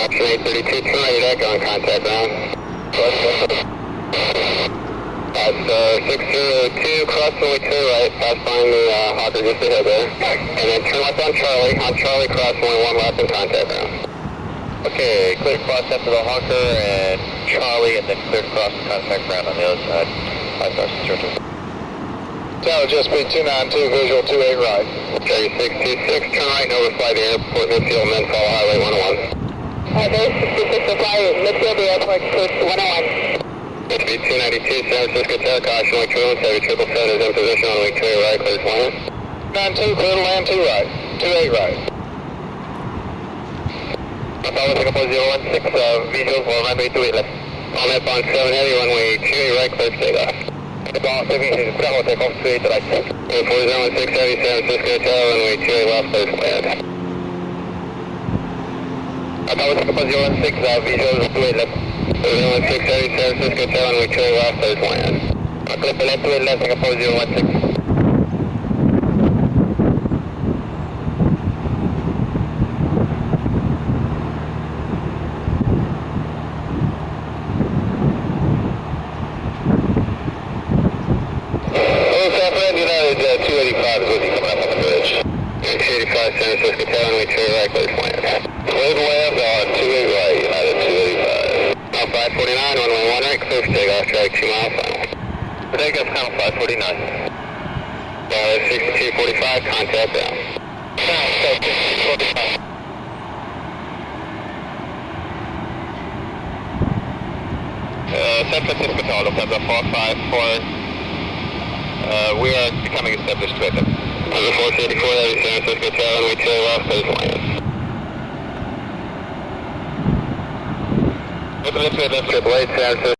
Option 832, turn right at echo on contact ground. That's 602, cross runway 2 right, pass behind the Hawker just ahead there. And then turn left on Charlie, cross runway 1 left and contact ground. Okay, clear to cross after the Hawker and Charlie, and then clear to cross and contact ground on the other side. 5,000. Tower just speed 292, visual 28 right. Cherry 626, turn right and overfly the airport midfield and then follow highway 101. There's 626, fly midfield the airport, coast 101. Speed 292, San Francisco Tower, caution, like 217, 777 is in position on wing 28 right, clear to land. 92, clear to land 2 right, 28 right. Tower Singapore 016, visual for runway 28 left. All Nippon 7 heavy, runway 28 right, clear to take off. Nippon 7 Bravo, take off 28 right. 4016 heavy, San Francisco Tower, runway 28 left, clear to land. Tower Singapore 016, visual 28 left. 016 heavy, San Francisco Tower, runway 28 left, clear to land. Clear to left 28 left, Singapore 016. United 285 is with you coming up on the bridge. 285 San Francisco Tower, runway 28 right, clear to land. Clear to land on 28 right, United 285. Now 549, runway 1 right, clear for takeoff, traffic 2 miles final. For takeoff, count 549. 6245, contact down. Now, 6245. San Francisco Tower, Lufthansa 454. We are becoming established with them. Number 484, that is San Francisco Tower, runway 28 left, clear to land. Let's Triple 8, San Francisco.